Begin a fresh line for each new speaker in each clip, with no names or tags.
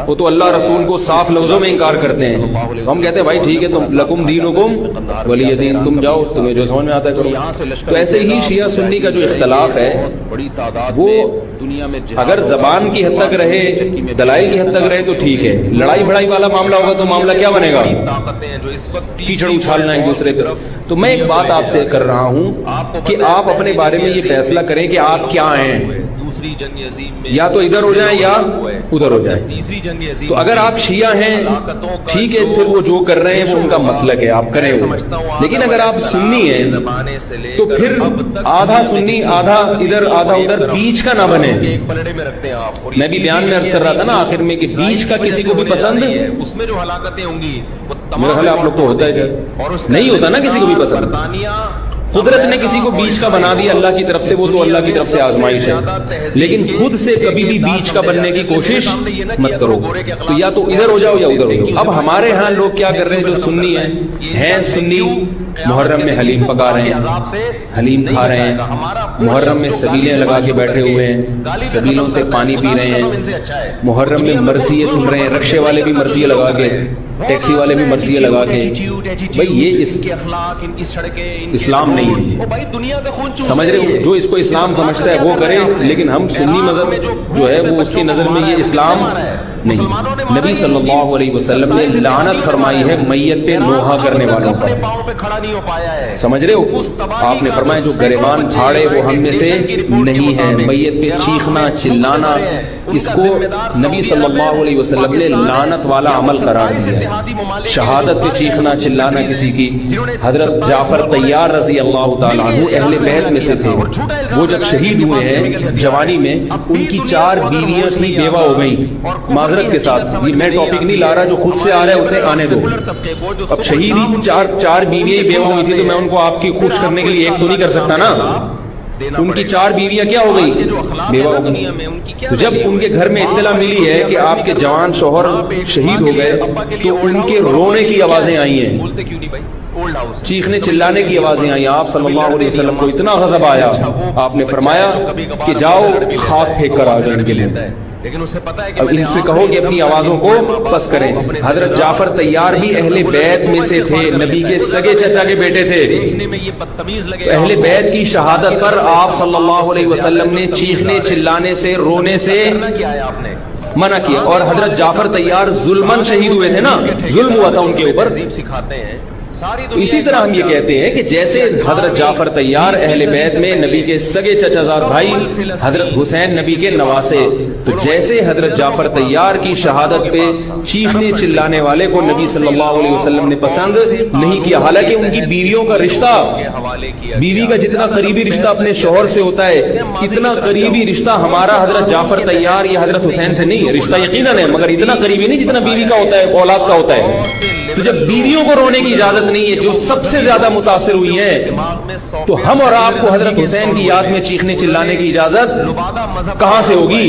وہ تو اللہ رسول کو صاف لفظوں میں انکار کرتے ہیں. ہم کہتے ہیں بھائی ٹھیک ہے تم لکم دینکم ولی دین، تم جاؤ تمہیں جو سمجھ میں آتا ہے کرو. تو ایسے ہی شیعہ سنی کا جو اختلاف ہے وہ اگر زبان کی حد تک رہے، دلائل کی حد تک رہے تو ٹھیک ہے. لڑائی بڑائی والا معاملہ ہوگا تو معاملہ کیا بنے گا؟ کیچڑ اچھالنا ایک دوسرے پر. تو میں ایک بات آپ سے کر رہا ہوں کہ آپ اپنے بارے میں یہ فیصلہ کریں کہ آپ کیا ہیں، یا تو ادھر ہو جائیں یا ادھر ہو جائیں. تو اگر آپ شیعہ ہیں ٹھیک ہے، پھر وہ جو کر رہے ہیں وہ ان کا مسلک ہے، آپ کریں وہ. لیکن اگر آپ سنی ہیں تو پھر آدھا سنی آدھا ادھر آدھا ادھر، بیچ کا نہ بنے. میں بھی بیان میں عرض کر رہا تھا نا آخر میں کہ بیچ کا کسی کو بھی پسند
اس میں جو ہلاکتیں ہوں گی
میرا خیال آپ لوگ کو ہوتا ہے، نہیں ہوتا نا کسی کو بھی پسند. قدرت نے کسی کو بیچ کا بنا دیا اللہ کی طرف سے، وہ تو اللہ کی طرف سے آزمائش ہے. لیکن خود سے کبھی بھی بیچ کا بننے کی کوشش مت کرو. تو یا تو ادھر ہو جاؤ یا ادھر ہو جاؤ. اب ہمارے ہاں لوگ کیا کر رہے ہیں جو سنی ہیں سنی، محرم میں حلیم پکا رہے ہیں، حلیم کھا رہے ہیں، محرم میں سبیلیں لگا کے بیٹھے ہوئے ہیں، سبیلوں سے پانی پی رہے ہیں، محرم میں مرثیے سن رہے ہیں، رکشے والے بھی مرثیے لگا کے، ٹیکسی والے بھی مرثیے لگا کے. بھائی یہ اسلام نہیں ہے. سمجھ رہے ہو؟ جو اس کو اسلام سمجھتا ہے وہ کرے، لیکن ہم سنی مذہب جو ہے وہ اس کی نظر میں یہ اسلام نہیں. نبی صلی اللہ علیہ وسلم نے لعنت فرمائی ہے میت پہ نوحہ کرنے والوں پر. سمجھ رہے ہو؟ آپ نے فرمایا جو گریبان پھاڑے وہ ہم میں سے نہیں ہے. میت پہ چیخنا چلانا اس کو نبی صلی اللہ علیہ وسلم نے لعنت والا عمل قرار دیا. شہادت پہ چیخنا چلانا کسی کی، حضرت جعفر طیار رضی اللہ تعالیٰ عنہ اہل بیت میں سے تھے. وہ جب شہید ہوئے ہیں جوانی میں، ان کی 4 بیویاں تھیں، بیوہ ہو گئیں. معذرت کے ساتھ یہ میں ٹاپک نہیں لا رہا، جو خود سے آ رہا ہے اسے آنے دو. اب شہید ہی 4 بیویاں بیوہ ہوئی تھی تو میں ان کو آپ کی خوش کرنے کے لیے ایک تو نہیں کر سکتا نا. ان کی 4 بیویاں کیا ہو گئی؟ بیوہ ہو گئی. تو جب ان کے گھر میں اطلاع ملی ہے کہ آپ کے جوان شوہر شہید ہو گئے تو ان کے رونے کی آوازیں آئی ہیں، چیخنے چلانے کی آوازیں آئی. آپ صلی اللہ علیہ وسلم کو اتنا غضب آیا، آپ نے فرمایا کہ جاؤ خاک پھینک کر آ جائیں ان کے لیے.
لیکن اسے پتا ہے کہ
اب ان سے کہو کہ اپنی آوازوں کو پس کریں. حضرت جعفر طیار ہی اہل بیت میں سے تھے، نبی کے سگے چچا کے بیٹے تھے. اہل بیت کی شہادت پر آپ صلی اللہ علیہ وسلم نے چیخنے چلانے سے رونے سے منع کیا. اور حضرت جعفر طیار ظلمن شہید ہوئے تھے نا، ظلم ہوا تھا ان کے اوپر. تو اسی طرح ہم یہ کہتے ہیں کہ جیسے حضرت جعفر طیار اہل بیت میں نبی کے سگے چچا زاد بھائی، حضرت حسین نبی کے نواسے، تو جیسے حضرت جعفر طیار کی شہادت پہ چیخنے چلانے والے کو نبی صلی اللہ علیہ وسلم نے پسند نہیں کیا. حالانکہ ان کی بیویوں کا رشتہ، بیوی کا جتنا قریبی رشتہ اپنے شوہر سے ہوتا ہے اتنا قریبی رشتہ ہمارا حضرت جعفر طیار یا حضرت حسین سے نہیں ہے. رشتہ یقیناً ہے مگر اتنا قریبی نہیں جتنا بیوی کا ہوتا ہے، اولاد کا ہوتا ہے. تو جب بیویوں کو رونے کی اجازت نہیں ہے جو سب سے زیادہ متاثر ہوئی ہیں، تو ہم اور آپ کو حضرت حسین کی یاد میں چیخنے چلانے کی اجازت کہاں سے ہوگی؟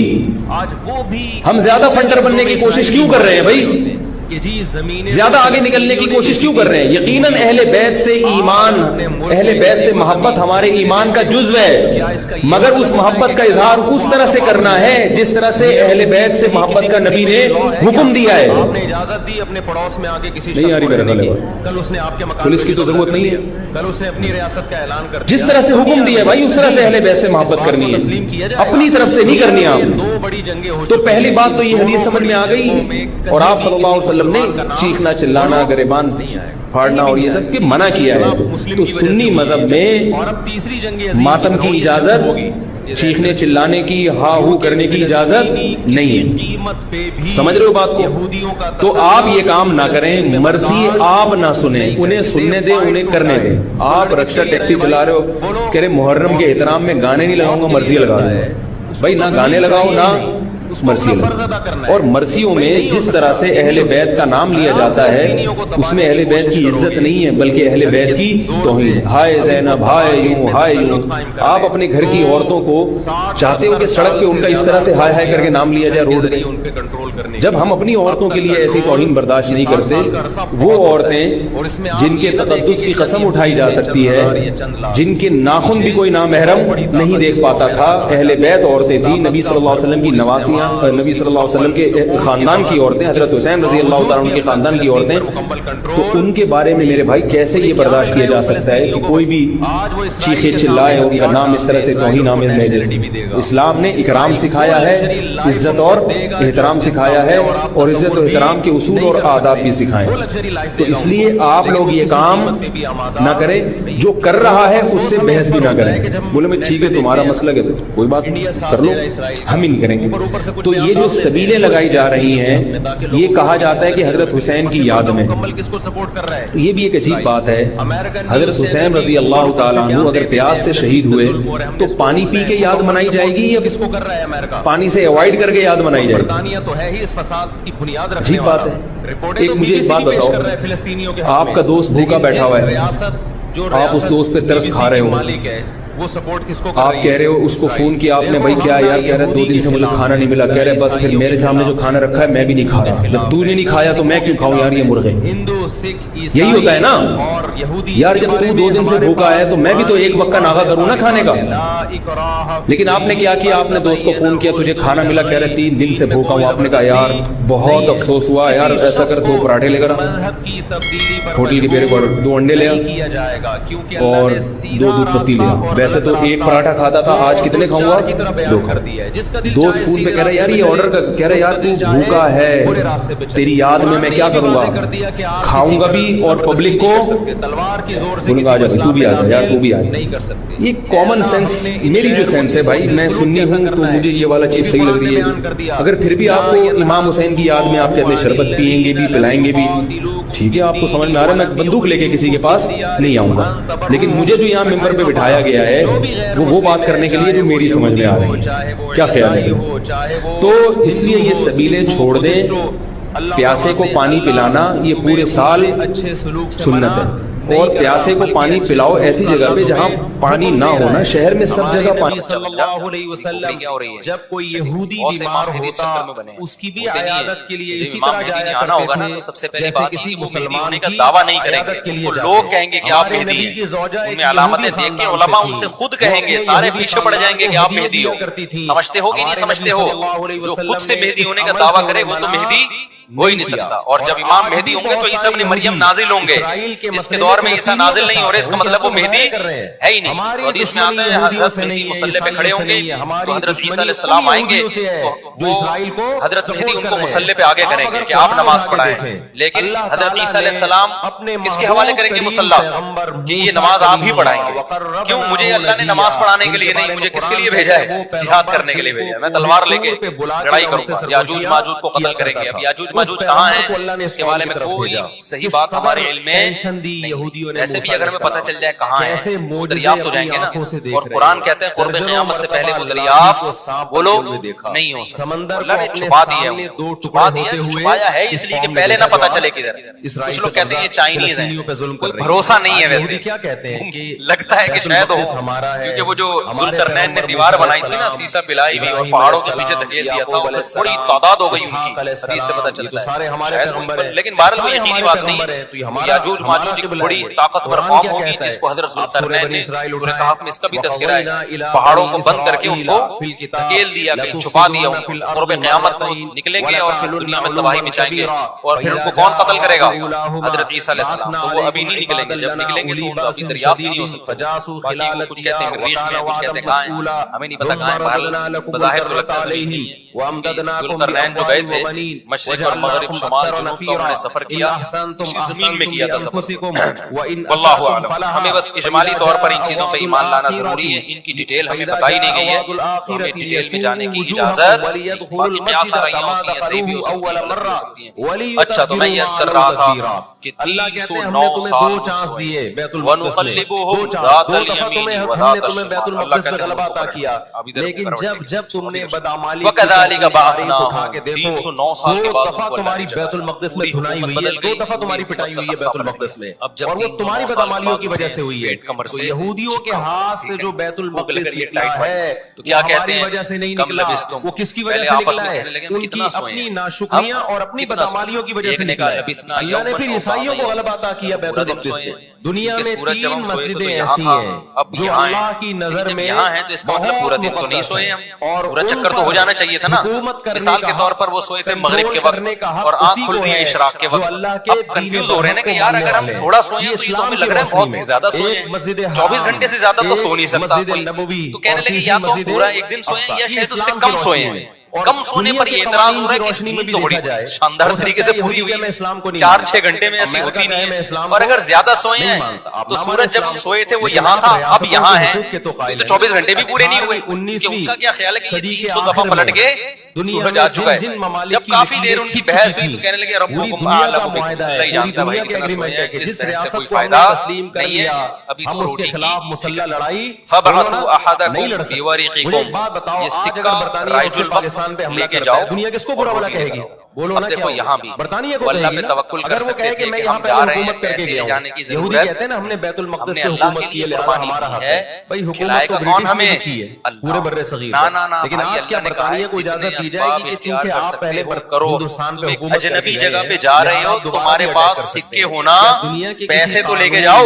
ہم زیادہ فنڈر بننے کی کوشش کیوں کر رہے ہیں بھائی؟ زیادہ آگے نکلنے کی کوشش کیوں کر رہے ہیں؟ یقیناً اہل بیت سے ایمان، اہل بیت سے محبت ہمارے ایمان کا جزو ہے، مگر اس محبت کا اظہار اس طرح سے کرنا ہے جس طرح سے اہل بیت سے محبت کا نبی نے حکم دیا ہے.
آپ نے اجازت دی اپنے پڑوس میں آگے کسی
نہیں آ رہی میرے خیال میں،
کل اس نے آپ کے مکان
پولیس کی تو ضرورت نہیں ہے.
کل اس نے اپنی ریاست کا اعلان کر
جس طرح سے حکم دیا بھائی اس طرح سے اہل بیت سے محبت کرنی ہے، اپنی طرف سے نہیں کرنی. آپ تو پہلی بات تو یہ حدیث سمجھ میں آ گئی، اور آپ صلی اللہ علیہ وسلم نے چیخنا چلانا گریبان پھاڑنا اور یہ سب کے منع کیا ہے. تو سنی مذہب میں ماتم کی اجازت، چیخنے چلانے کی، ہا ہو کرنے کی اجازت نہیں ہے. سمجھ رہے ہو بات کو؟ تو آپ یہ کام نہ کریں، مرضی آپ نہ سنیں، انہیں سننے دیں، انہیں کرنے دیں. آپ رسکا ٹیکسی چلا رہے ہو، کہہ رہے محرم کے احترام میں گانے نہیں لگاؤں گا، مرضی لگا دو. بھائی نہ گانے لگاؤ نہ مرثیوں میں. اور مرثیوں میں جس طرح سے اہل بیت کا نام لیا جاتا ہے اس میں اہل بیت کی عزت نہیں ہے بلکہ اہل بیت کی توہین. ہائے زینب، ہائے یوں، ہائے یوں. آپ اپنے گھر کی عورتوں کو چاہتے ہو کہ سڑک پہ ان کا اس طرح سے ہائے ہائے کر کے نام لیا جائے روڈ پہ؟ جب ہم اپنی عورتوں کے لیے ایسی توہین برداشت نہیں کرتے، وہ عورتیں جن کے تقدس کی قسم اٹھائی جا سکتی ہے، جن کے ناخن بھی کوئی نامحرم نہیں دیکھ پاتا تھا، اہل بیت عورتیں تھیں، نبی صلی اللہ علیہ وسلم کی نواسیاں بیویاں نبی صلی اللہ علیہ وسلم کے خاندان کی عورتیں، حضرت حسین رضی اللہ تعالیٰ عنہ کے خاندان کی عورتیں، تو ان کے بارے میں میرے بھائی کیسے یہ برداشت کیا جا سکتا ہے کہ کوئی بھی چیخے چلائے ان کا نام اس طرح سے توہین آمیز ہے؟ جیسے اسلام نے اکرام سکھایا ہے، عزت اور احترام سکھایا ہے، اور عزت و احترام کے اصول اور آداب بھی سکھائے. تو اس لیے آپ لوگ یہ کام نہ کریں، جو کر رہا ہے اس سے بحث بھی نہ کریں. بولے میں ٹھیک ہے تمہارا مسئلہ ہے تو کوئی بات نہیں، کر لو، ہم ہی نہیں کریں گے. تو یہ جو سبیلیں لگائی جا رہی ہیں، یہ کہا جاتا ہے کہ حضرت حسین کی یاد میں. یہ بھی ایک عجیب بات ہے، حضرت حسین رضی اللہ تعالیٰ عنہ اگر پیاس سے شہید ہوئے تو پانی پی کے یاد منائی جائے گی یا پانی سے اوائڈ کر کے یاد منائی جائے گی؟ عجیب بات ہے. ایک مجھے ایک بات بتاؤ، آپ کا دوست بھوکا بیٹھا ہوا ہے، آپ اس دوست پہ ترس کھا رہے ہو، آپ کہہ رہے ہو، اس کو فون کیا آپ نے، بھائی کیا یار، کہہ رہے 2 دن سے مجھے کھانا نہیں ملا، کہہ رہے بس پھر میرے سامنے جو کھانا رکھا ہے میں بھی نہیں کھا رہا، جب تو نے نہیں کھایا تو میں کیوں کھاؤں یار یہ مرغے. یہی ہوتا ہے نا یار، جب تو 2 دن سے بھوکا ہے تو میں بھی تو ایک وقت کا ناغہ کروں نا کھانے کا. لیکن آپ نے کیا کیا، آپ نے دوست کو فون کیا، تجھے کھانا ملا، کہہ رہے 3 دن سے بھوکا ہوں. آپ نے کہا یار بہت افسوس ہوا یار، ایسا کر 2 پراٹھے لے کر ہوٹل کے میرے کو 2 انڈے لے اور 2 دودھ پتی لے. ویسے تو 1 پراٹھا کھاتا تھا، آج کتنے کھاؤں گا؟ 2. دوست فون پہ کہہ رہا یار یہ آرڈر کا، کہہ رہا یار تو بھوکا ہے، تیری یاد میں میں کیا کروں گا، کھاؤں گا بھی اور پبلک کو بولوں گا آ جا تو بھی آ جا یار، تو بھی آ جا. یہ کامن سینس، میری جو سینس ہے بھائی، میں سنی ہوں تو مجھے یہ والا چیز صحیح لگ رہی ہے. اگر پھر بھی آپ کو امام حسین کی یاد میں آپ کہتے ہیں شربت پیئیں گے بھی، پلائیں گے بھی، ٹھیک ہے، آپ کو سمجھ میں آ رہا ہے، میں بندوق لے کے کسی کے پاس نہیں آؤں گا. لیکن مجھے جو یہاں ممبر پہ بٹھایا گیا ہے وہ بات کرنے کے لیے جو میری سمجھ میں آ رہی ہے. کیا خیال ہے؟ تو اس لیے یہ سبیلیں چھوڑ دیں. پیاسے کو پانی پلانا یہ پورے سال سنت ہے، اور پیاسے کو پانی پلاؤ ایسی جگہ پہ جہاں پانی نہ ہونا. شہر میں سب جگہ پانی.
صلی اللہ علیہ وسلم جب کوئی یہودی بیمار ہوتا اس کی بھی عیادت کے لیے اسی طرح جایا کرتے تھے.
سب سے پہلی
جیسے
بات
کسی
یہ کہ وہ
مسلمان
مہدی ہونے کا
کی
دعویٰ نہیں کریں
عیادت کے
گے،
لیے
وہ
جاتے
لوگ
تھے.
کہیں گے کہ آپ
ہمارے
مہدی
نبی کی
ہیں،
زوجہ
ان
ایک
میں علامتیں
یہودی
دیکھ کے
خاندان
علماء
سے
ان سے
تھی.
خود کہیں گے، سارے پیچھے پڑ جائیں گے کہ آپ مہدی ہو. سمجھتے ہو کہ نہیں سمجھتے ہو؟ جو خود سے مہدی ہونے کا دعویٰ کرے وہ تو مہدی ہو ہی نہیں سکتا. اور جب امام مہدی ہوں گے تو عیسیٰ ابن مریم نازل ہوں گے. جس کے دور میں عیسیٰ نازل نہیں ہو رہے اس کا مطلب وہ مہدی ہے ہی نہیں. تو حدیث میں آتا ہے حضرت مہدی مسلح پہ کھڑے ہوں گے تو حضرت عیسیٰ علیہ السلام آئیں گے تو وہ حضرت مہدی ان کو مسلح پہ آگے کریں گے کہ آپ نماز پڑھائیں. لیکن حضرت عیسیٰ علیہ السلام اس کے حوالے کریں گے مسلح کہ یہ نماز آپ ہی پڑھائیں گے. کیوں؟ مجھے اللہ نے نماز پڑھانے کے لیے نہیں، مجھے کس کے لیے بھیجا ہے؟ جہاد کرنے کے لیے بھیجا ہے. میں تلوار لے کے لڑائی کروں گا، یاجوج ماجوج کو قتل کریں گے. اب یاجوج ماجوج کہاں ہیں اس کے بارے میں کوئی صحیح بات ہمارے علم میں نہیں. ایسے بھی اگر ہمیں پتہ چل جائے کہاں ہیں وہ دریافت ہو جائیں گے نا. اور قرآن کہتے ہیں قرب قیامت سے پہلے وہ دریافت وہ لوگ نہیں ہو سکتے. اللہ نے چھپا دیے، چھپا دیا، چھپایا ہے اس لیے کہ پہلے نہ پتہ چلے کدھر. کچھ لوگ کہتے ہیں یہ چائنیز ہیں، کوئی بھروسہ نہیں ہے. ویسے
کیا کہتے ہیں کہ
لگتا ہے کہ شاید ہو، کیونکہ وہ جو ذوالقرنین نے دیوار بنائی تھی نا، سیسا پلائی ہوئی اور پہاڑوں کے پیچھے دھکیل دیا تھا، بڑی تعداد ہو گئی ان کی. حدیث سے پتہ چلتا ہے. لیکن بہرحال کوئی یقینی بات نہیں. یاجوج ماجوج ایک بڑی طاقتور قوم ہوگی جس کو حضرت ذوالقرنین نے سورہ کہف میں اس کا بھی تذکرہ ہے، پہاڑوں کو بند کر کے ان کو دھکیل دیا، چھپا دیا. قرب قیامت نکلیں گے اور پھر دنیا میں تباہی مچائیں گے. اور پھر ان کو کون قتل کرے گا؟ حضرت عیسیٰ علیہ السلام. تو وہ ابھی نہیں نکلیں گے. جب نکلیں گے تو ان کا ابھی دریافت نہیں ہو سکتا. باقی کچھ کہتے ہیں مریخ میں، کچھ کہتے ہیں کہاں ہیں، ہمیں نہیں پتا کہاں ہیں. بہرحال بظاہر تو لگتا ہے زمین کی ہے. ذوالقرنین جو گئے تھے مشرق اور مغرب، شمال جنوب کا انہوں نے سفر کیا، اسی زمین میں کیا تھا سفر. واللہ اعلم. ہمیں بس اجمالی طور پر ان چیزوں پہ ایمان لانا ضروری ہے. ان کی ڈیٹیل ہمیں بتائی نہیں گئی ہے، ہمیں ڈیٹیل میں جانے کی اجازت. باقی قیاس آرائیاں ہوتی ہیں، صحیح بھی ہو سکتی ہیں، غلط بھی ہو سکتی ہیں. اچھا تو میں یہ عرض کر رہا تھا کہ 309 سال وَنُقَلِّبُهُمْ ذَاتَ الْيَمِينِ وَذَاتَ الشِّمَالِ. اللہ کہتے ہیں عطا کیا.
لیکن جب تم نے بدعمالی
وَكَذَلِكَ بَعَثْنَاهُمْ 309 سال کے بعد
دفعہ تمہاری بیت المقدس میں دھنائی ہوئی ہے، 2 دفعہ تمہاری پٹائی ہوئی ہے بیت المقدس میں.
اب جب
اور وہ تمہاری بدعمالیوں کی وجہ سے ہوئی ہے. تو یہودیوں کے ہاتھ سے جو بیت المقدس نکلا ہے
تو کیا کہتے
ہماری
ہیں
وجہ سے نہیں نکلا, وہ کس کی وجہ سے نکلا ہے؟ ان کی اپنی ناشکریاں اور اپنی بدعمالیوں کی وجہ سے نکلا ہے. اللہ نے پھر عیسائیوں کو غلبہ عطا کیا بیت المقدس سے. دنیا میں 3 مسجدیں ایسی ہیں جو اللہ کی نظر میں
ہیں, تو اس کا مطلب پورا دن تو نہیں سوئے ہم, پورا چکر تو ہو جانا چاہیے تھا نا. مثال کے طور پر وہ سوئے تھے مغرب کے وقت اور آنکھ کھل رہی ہے اشراق کے وقت. اب کنفیوز ہو رہے ہیں کہ یار اگر ہم تھوڑا سوئے ہیں تو یہ تو ہمیں لگ رہا ہے بہت زیادہ سوئے ہیں, 24 گھنٹے سے زیادہ تو سو نہیں سکتا کوئی. تو کہنے لگے یا تو پورا ایک دن سوئے ہیں یا شاید اس سے کم سوئے ہیں. کم سونے پر یہ اعتراض ہو رہا ہے کہ روشنی میں بھی بڑی شاندار طریقے سے پوری ہوئی, 4-6 گھنٹے میں ایسی ہوتی نہیں ہے. اور اگر زیادہ سوئے ہیں تو سورج جب ہم سوئے تھے وہ یہاں تھا, اب یہاں ہے, تو 24 گھنٹے بھی پورے نہیں ہوئے. ان کا کیا خیال ہے کہ 300 دفعہ پلٹ گئے سورج آ چکا ہے. جب کافی دیر ان کی بحث ہوئی تو کہنے لگے ربکم اعلم بکم, اللہ ہی جانتا ہے بھائی کتنا سوئے ہیں, اس طرح سے کوئی فائدہ نہیں ہے. ابھی تو روٹی کی فبعثوا احدکم بورقکم, یہ سکہ رائج الوقت لے کے جاؤ.
دنیا کس کو برا بھلا کہے گی؟ بولو نا,
دیکھو یہاں بھی
برطانیہ کو
اللہ پہ توکل کر سکتے تھے کہ ہم جا رہے ہیں, پیسے لے جانے کی ضرورت,
یہودی کہتے ہیں نا ہم نے بیت المقدس پہ حکومت کی ہے لہذا ہمارا حق ہے. بھائی
کھلائے
حکومت
گا
تو
کون
برٹش
ہمیں؟
نے کی ہے پورے بر صغیر پر, لیکن آج کیا برطانیہ کو اجازت دی جائے گی کہ چونکہ آپ پہلے ہندوستان پہ حکومت
اجنبی جگہ پہ جا رہے ہو تمہارے پاس سکے ہونا, پیسے تو لے کے جاؤ.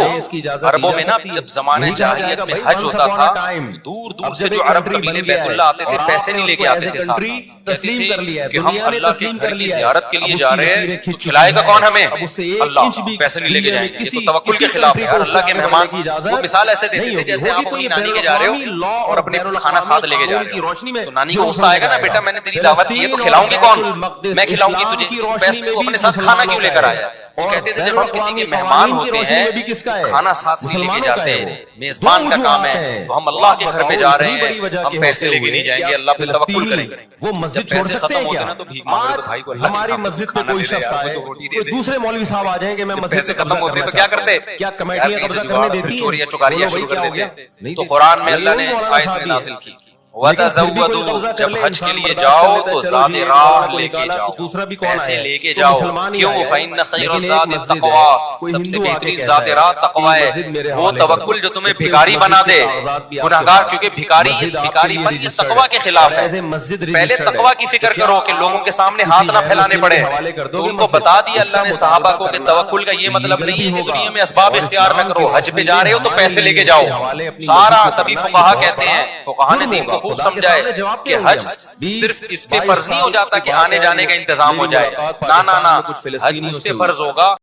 عربوں میں نا جب زمانے جاہلیت میں حج ہوتا تھا دور دور سے جو عرب قبیلے بیت اللہ آتے تھے پیسے نہیں لے کے آتے تھے ساتھ,
تسلیم کر لیا ہے
کہ ہم اللہ کے گھر کی زیارت کے لیے جا رہے ہیں, تو کھلائے گا کون ہمیں؟ اللہ. پیسے نہیں لے کے جائیں گے, یہ تو توکل کے خلاف ہے. اللہ کے مہمان وہ مثال ایسے دیتے تھے جیسے آپ اپنی نانی کے جا رہے ہو اور اپنے کھانا ساتھ لے کے جا رہے ہو, تو نانی کو غصہ آئے گا نا, بیٹا میں نے تیری دعوت کی ہے تو کھلاؤں گی کون, میں کھلاؤں گی تجھے, پیسے تو اپنے ساتھ کھانا کیوں لے کر آیا. تو کہتے تھے جب ہم کسی کے مہمان ہوتے ہیں کھانا ساتھ نہیں لے کے جاتے, میزبان کا کام ہے, تو ہم اللہ کے گھر پہ جا رہے ہیں, ہم پیسے لے کے نہیں جائیں گے, اللہ پہ توکل کریں گے.
وہ مسجد چھوڑ سکتے ہیں کیا؟ ہماری مسجد پہ کوئی شخص آئے, کوئی دوسرے مولوی صاحب آ جائیں کہ میں مسجد سے
ختم ہوتے تو کیا کرتے,
کیا کمیٹیاں قبضہ کرنے دیتی ہیں؟
چوریاں چکاریاں شروع کر دیتے. تو قرآن میں اللہ نے آیت نازل کی, وَتَزَوَّدُوا, جب حج کے لیے جاؤ تو زاد راہ لے کے جاؤ, پیسے لے کے جاؤ. کیوں؟ فَإِنَّ خَيْرَ الزَّادِ التَّقْوَىٰ, سب سے بہترین ذات راہ تقویٰ ہے. وہ توکل جو تمہیں بھکاری بنا دے, گناہگار, کیونکہ بھکاری پر یہ تقویٰ کے خلاف ہے. پہلے تقویٰ کی فکر کرو کہ لوگوں کے سامنے ہاتھ نہ پھیلانے پڑے. تو ان کو بتا دیا اللہ نے صحابہ کو کہ توکل کا یہ مطلب نہیں ہے کہ دنیا میں اسباب اختیار نہ کرو, حج پہ جا رہے ہو تو پیسے لے کے جاؤ سارا. تبھی فقہا کہتے ہیں, فقہا نے دین کو خوب سمجھائے کہ حج صرف اس پہ فرض نہیں ہو جاتا کہ آنے جانے کا انتظام ہو جائے, نہ حج اس پہ فرض ہوگا